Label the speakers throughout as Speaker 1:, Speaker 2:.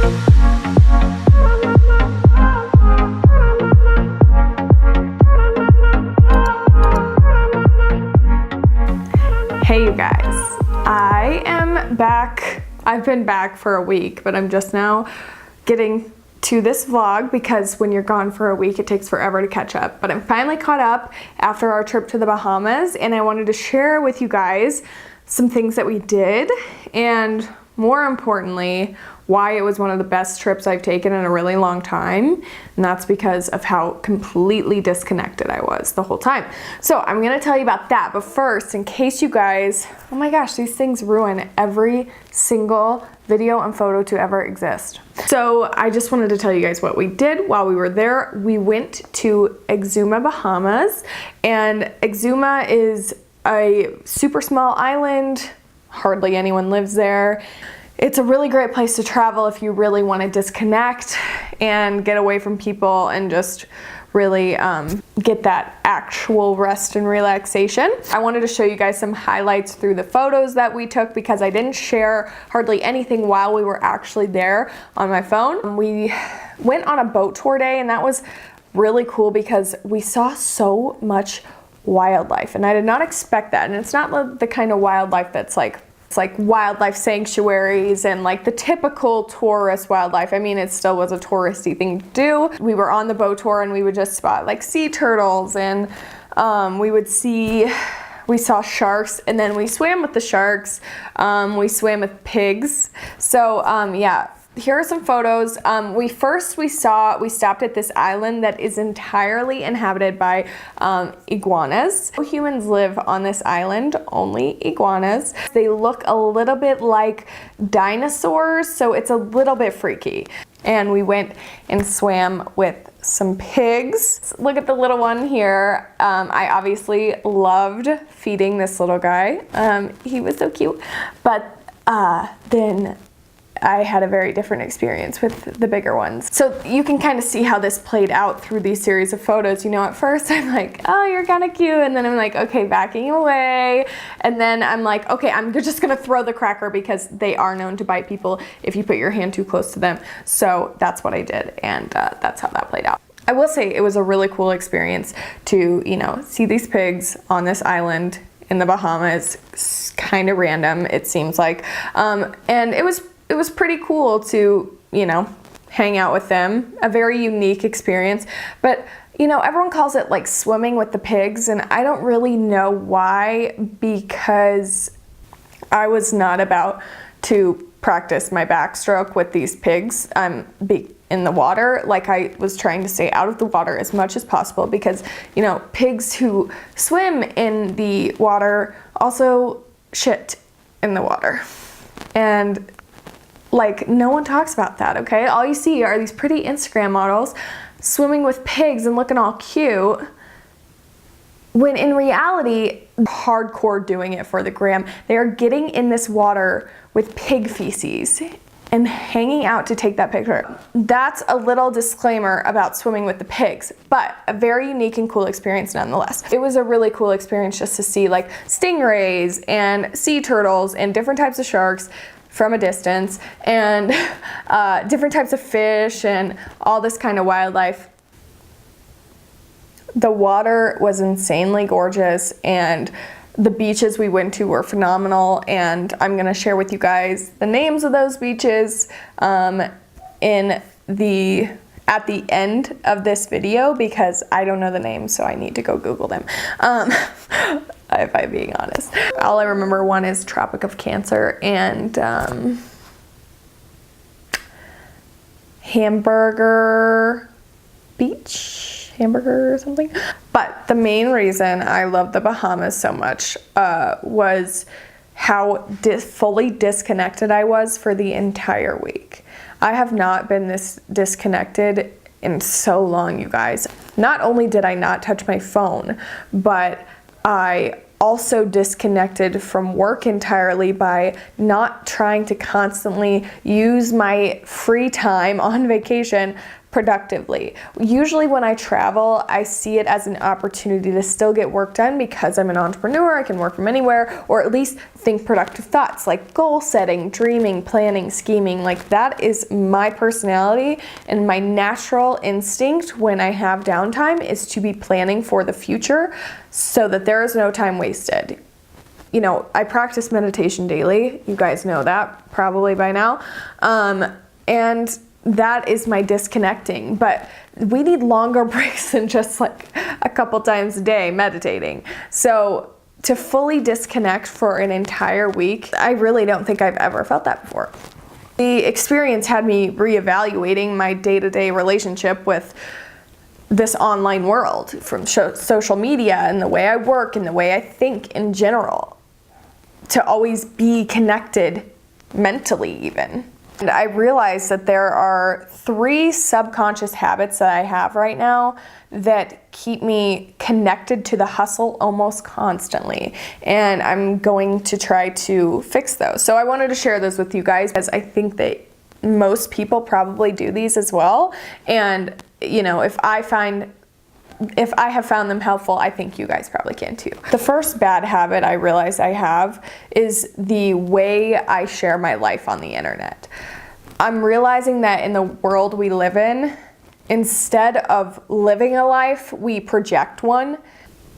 Speaker 1: Hey you guys, I am back. I've been back for a week, but I'm just now getting to this vlog because when you're gone for a week, it takes forever to catch up. But I'm finally caught up after our trip to the Bahamas, and I wanted to share with you guys some things that we did, and more importantly, why it was one of the best trips I've taken in a really long time. And that's because of how completely disconnected I was the whole time. So I'm gonna tell you about that. But first, in case you guys, oh my gosh, these things ruin every single video and photo to ever exist. So I just wanted to tell you guys what we did while we were there. We went to Exuma, Bahamas, and Exuma is a super small island. Hardly anyone lives there. It's a really great place to travel if you really want to disconnect and get away from people and just really get that actual rest and relaxation. I wanted to show you guys some highlights through the photos that we took because I didn't share hardly anything while we were actually there on my phone. We went on a boat tour day, and that was really cool because we saw so much wildlife, and I did not expect that. And it's not the kind of wildlife that's like, it's like wildlife sanctuaries and like the typical tourist wildlife. I mean, it still was a touristy thing to do. We were on the boat tour and we would just spot like sea turtles, and we saw sharks, and then we swam with the sharks. We swam with pigs. So yeah. Here are some photos. We stopped at this island that is entirely inhabited by iguanas. No humans live on this island, only iguanas. They look a little bit like dinosaurs, so it's a little bit freaky. And we went and swam with some pigs. Look at the little one here. I obviously loved feeding this little guy. He was so cute. But then I had a very different experience with the bigger ones. So you can kind of see how this played out through these series of photos. You know, at first I'm like, oh, you're kind of cute. And then I'm like, okay, backing away. And then I'm like, okay, I'm just gonna throw the cracker because they are known to bite people if you put your hand too close to them. So that's what I did, and that's how that played out. I will say it was a really cool experience to, you know, see these pigs on this island in the Bahamas. It's kind of random, it seems like. And it was pretty cool to, you know, hang out with them. A very unique experience. But, you know, everyone calls it like swimming with the pigs, and I don't really know why, because I was not about to practice my backstroke with these pigs in the water. Like, I was trying to stay out of the water as much as possible because, you know, pigs who swim in the water also shit in the water. And like, no one talks about that, okay? All you see are these pretty Instagram models swimming with pigs and looking all cute, when in reality, hardcore doing it for the gram. They are getting in this water with pig feces and hanging out to take that picture. That's a little disclaimer about swimming with the pigs, but a very unique and cool experience nonetheless. It was a really cool experience just to see like stingrays and sea turtles and different types of sharks from a distance, and different types of fish and all this kind of wildlife. The water was insanely gorgeous, and the beaches we went to were phenomenal, and I'm gonna share with you guys the names of those beaches at the end of this video, because I don't know the names, so I need to go Google them. If I'm being honest. All I remember, one is Tropic of Cancer and Hamburger Beach, Hamburger or something. But the main reason I love the Bahamas so much was how fully disconnected I was for the entire week. I have not been this disconnected in so long, you guys. Not only did I not touch my phone, but I also disconnected from work entirely by not trying to constantly use my free time on vacation productively. Usually when I travel, I see it as an opportunity to still get work done because I'm an entrepreneur. I can work from anywhere, or at least think productive thoughts like goal setting, dreaming, planning, scheming. Like that is my personality, and my natural instinct when I have downtime is to be planning for the future so that there is no time wasted. You know, I practice meditation daily. You guys know that probably by now. And that is my disconnecting, but we need longer breaks than just like a couple times a day meditating. So to fully disconnect for an entire week, I really don't think I've ever felt that before. The experience had me reevaluating my day-to-day relationship with this online world, from social media and the way I work and the way I think in general, to always be connected mentally even. And I realized that there are 3 subconscious habits that I have right now that keep me connected to the hustle almost constantly. And I'm going to try to fix those. So I wanted to share those with you guys, because I think that most people probably do these as well. And, you know, if I have found them helpful, I think you guys probably can too. The first bad habit I realize I have is the way I share my life on the internet. I'm realizing that in the world we live in, instead of living a life, we project one.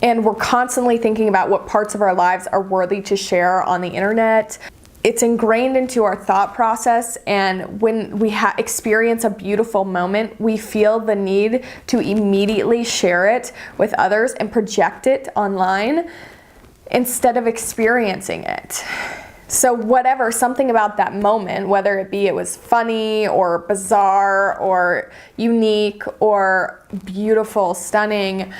Speaker 1: And we're constantly thinking about what parts of our lives are worthy to share on the internet. It's ingrained into our thought process, and when we experience a beautiful moment, we feel the need to immediately share it with others and project it online instead of experiencing it. So whatever, something about that moment, whether it was funny or bizarre or unique or beautiful, stunning,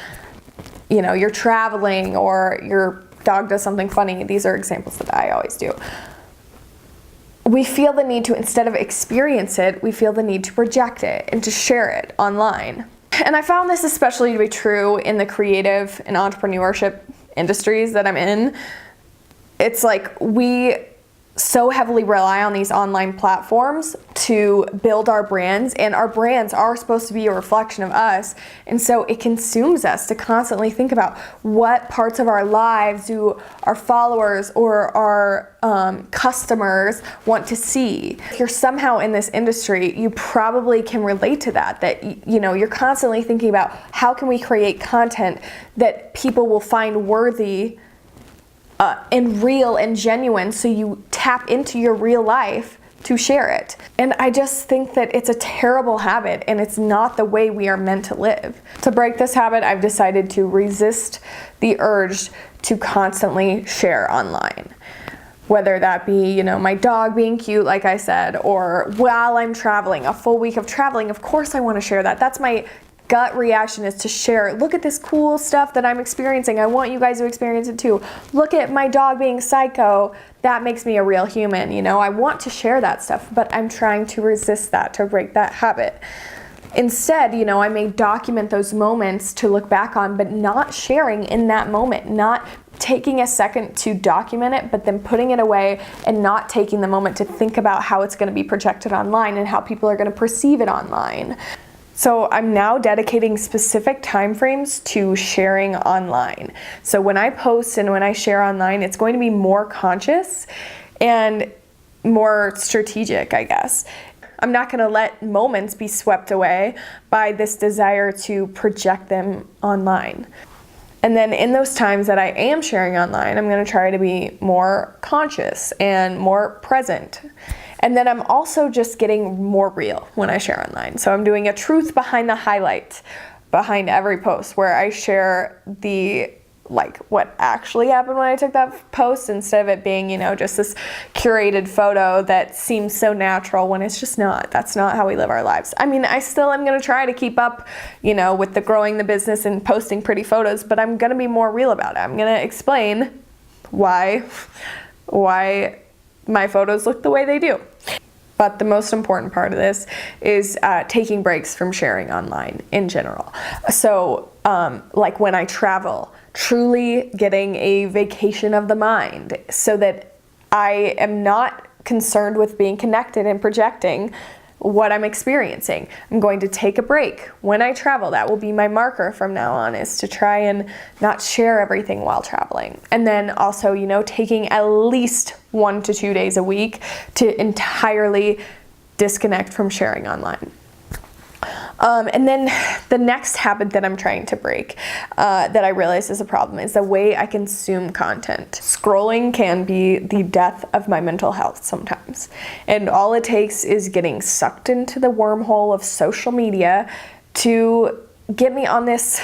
Speaker 1: you know, you're traveling or your dog does something funny. These are examples that I always do. We feel the need to, instead of experience it, we feel the need to project it and to share it online. And I found this especially to be true in the creative and entrepreneurship industries that I'm in. It's like we so heavily rely on these online platforms to build our brands, and our brands are supposed to be a reflection of us, and so it consumes us to constantly think about what parts of our lives do our followers or our customers want to see. If you're somehow in this industry, you probably can relate to that you know, you're constantly thinking about how can we create content that people will find worthy and real and genuine, so you tap into your real life to share it. And I just think that it's a terrible habit, and it's not the way we are meant to live. To break this habit, I've decided to resist the urge to constantly share online. Whether that be, you know, my dog being cute, like I said, or while I'm traveling, a full week of traveling, of course I want to share that. That's my gut reaction, is to share. Look at this cool stuff that I'm experiencing. I want you guys to experience it too. Look at my dog being psycho. That makes me a real human. You know, I want to share that stuff, but I'm trying to resist that, to break that habit. Instead, you know, I may document those moments to look back on, but not sharing in that moment, not taking a second to document it, but then putting it away and not taking the moment to think about how it's going to be projected online and how people are going to perceive it online. So I'm now dedicating specific timeframes to sharing online. So when I post and when I share online, it's going to be more conscious and more strategic, I guess. I'm not going to let moments be swept away by this desire to project them online. And then in those times that I am sharing online, I'm going to try to be more conscious and more present. And then I'm also just getting more real when I share online. So I'm doing a truth behind the highlight behind every post, where I share the, like, what actually happened when I took that post, instead of it being, you know, just this curated photo that seems so natural when it's just not. That's not how we live our lives. I mean, I still am going to try to keep up, you know, with the growing the business and posting pretty photos, but I'm going to be more real about it. I'm going to explain why my photos look the way they do. But the most important part of this is taking breaks from sharing online in general. So like when I travel, truly getting a vacation of the mind, so that I am not concerned with being connected and projecting what I'm experiencing. I'm going to take a break when I travel. That will be my marker from now on, is to try and not share everything while traveling. And then also, you know, taking at least 1 to 2 days a week to entirely disconnect from sharing online. And then the next habit that I'm trying to break, that I realize is a problem, is the way I consume content. Scrolling can be the death of my mental health sometimes. And all it takes is getting sucked into the wormhole of social media to get me on this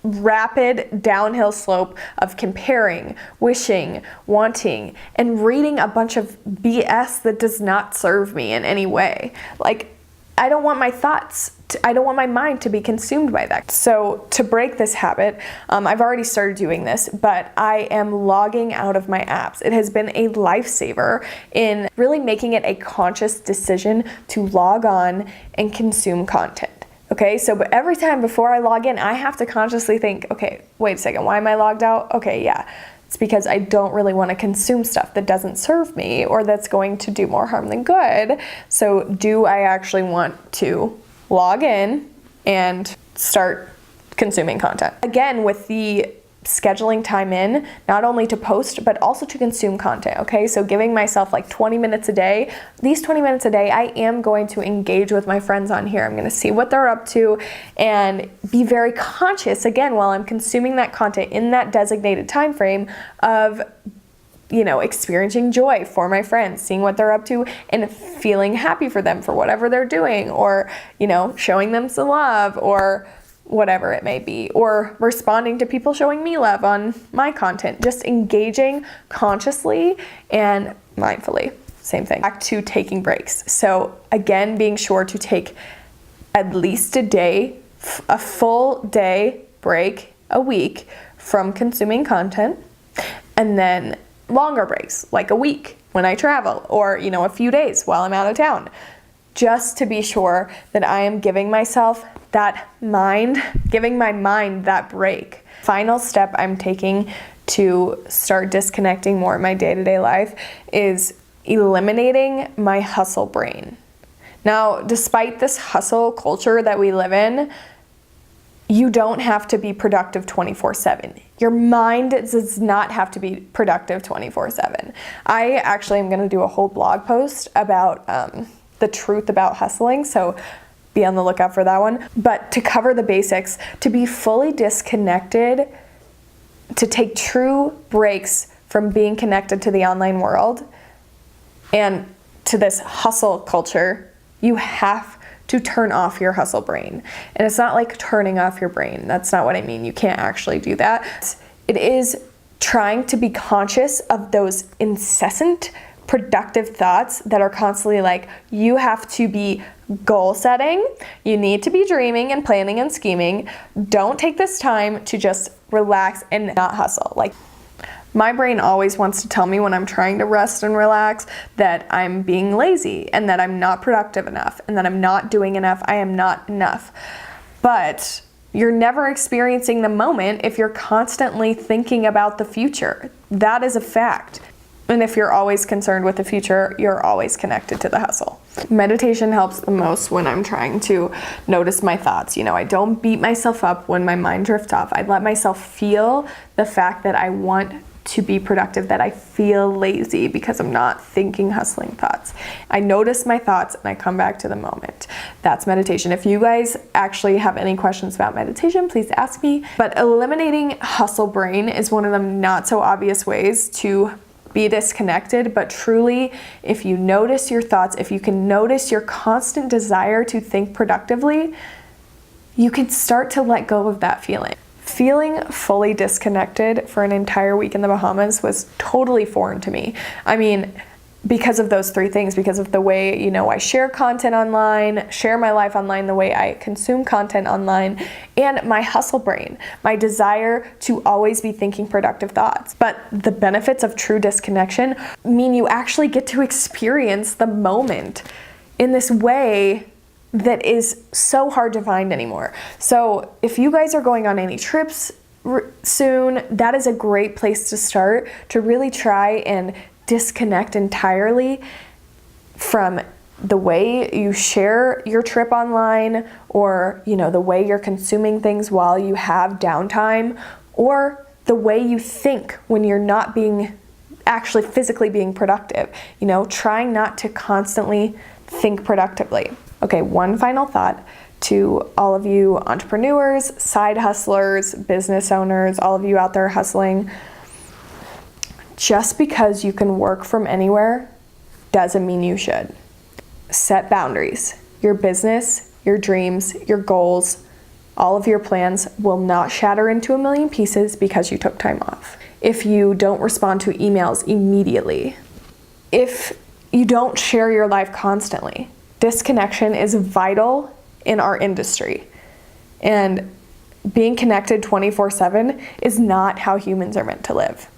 Speaker 1: rapid downhill slope of comparing, wishing, wanting, and reading a bunch of BS that does not serve me in any way. Like, I don't want my thoughts, I don't want my mind to be consumed by that. So to break this habit, I've already started doing this, but I am logging out of my apps. It has been a lifesaver in really making it a conscious decision to log on and consume content. Okay, so but every time before I log in, I have to consciously think, okay, wait a second, why am I logged out? Okay, yeah. It's because I don't really want to consume stuff that doesn't serve me or that's going to do more harm than good. So do I actually want to log in and start consuming content? Again, with the scheduling time in, not only to post, but also to consume content, okay? So giving myself like 20 minutes a day. These 20 minutes a day, I am going to engage with my friends on here. I'm gonna see what they're up to and be very conscious, again, while I'm consuming that content in that designated time frame of, you know, experiencing joy for my friends, seeing what they're up to and feeling happy for them for whatever they're doing, or, you know, showing them some love, or whatever it may be, or responding to people showing me love on my content. Just engaging consciously and mindfully. Same thing. Back to taking breaks. So again, being sure to take at least a day, a full day break a week from consuming content, and then longer breaks, like a week when I travel, or, you know, a few days while I'm out of town, just to be sure that I am giving myself giving my mind that break. Final step I'm taking to start disconnecting more in my day-to-day life is eliminating my hustle brain. Now, despite this hustle culture that we live in, you don't have to be productive 24/7. Your mind does not have to be productive 24/7. I actually am going to do a whole blog post about the truth about hustling, so be on the lookout for that one. But to cover the basics, to be fully disconnected, to take true breaks from being connected to the online world and to this hustle culture, you have to turn off your hustle brain. And it's not like turning off your brain. That's not what I mean. You can't actually do that. It is trying to be conscious of those incessant productive thoughts that are constantly like, you have to be goal setting, you need to be dreaming and planning and scheming. Don't take this time to just relax and not hustle. Like, my brain always wants to tell me when I'm trying to rest and relax that I'm being lazy and that I'm not productive enough and that I'm not doing enough, I am not enough. But you're never experiencing the moment if you're constantly thinking about the future. That is a fact. And if you're always concerned with the future, you're always connected to the hustle. Meditation helps the most when I'm trying to notice my thoughts. You know, I don't beat myself up when my mind drifts off. I let myself feel the fact that I want to be productive, that I feel lazy because I'm not thinking hustling thoughts. I notice my thoughts and I come back to the moment. That's meditation. If you guys actually have any questions about meditation, please ask me. But eliminating hustle brain is one of the not so obvious ways to be disconnected, but truly, if you notice your thoughts, if you can notice your constant desire to think productively, you can start to let go of that feeling. Feeling fully disconnected for an entire week in the Bahamas was totally foreign to me. I mean, because of those three things, because of the way, you know, I share content online, share my life online, the way I consume content online, and my hustle brain, my desire to always be thinking productive thoughts. But the benefits of true disconnection mean you actually get to experience the moment in this way that is so hard to find anymore. So if you guys are going on any trips soon, that is a great place to start, to really try and disconnect entirely from the way you share your trip online, or the way you're consuming things while you have downtime, or the way you think when you're not actually physically being productive. Trying not to constantly think productively. Okay, one final thought to all of you entrepreneurs, side hustlers, business owners, all of you out there hustling. Just because you can work from anywhere doesn't mean you should. Set boundaries. Your business, your dreams, your goals, all of your plans will not shatter into a million pieces because you took time off. If you don't respond to emails immediately, if you don't share your life constantly, disconnection is vital in our industry. And being connected 24/7 is not how humans are meant to live.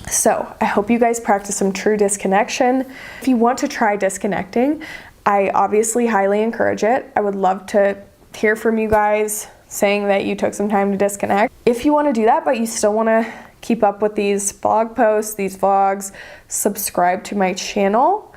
Speaker 1: So I hope you guys practice some true disconnection. If you want to try disconnecting, I obviously highly encourage it. I would love to hear from you guys saying that you took some time to disconnect. If you want to do that, but you still want to keep up with these blog posts, these vlogs, subscribe to my channel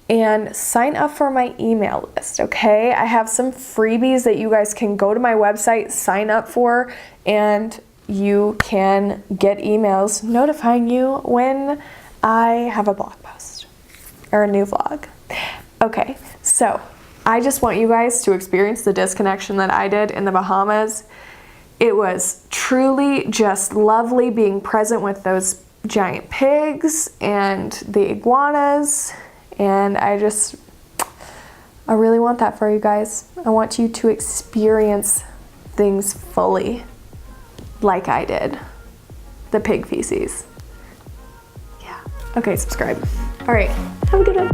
Speaker 1: and sign up for my email list, okay? I have some freebies that you guys can go to my website, sign up for, and you can get emails notifying you when I have a blog post or a new vlog. Okay, so I just want you guys to experience the disconnection that I did in the Bahamas. It was truly just lovely being present with those giant pigs and the iguanas, and I really want that for you guys. I want you to experience things fully like I did. The pig feces. Yeah. Okay, subscribe. All right, have a good one.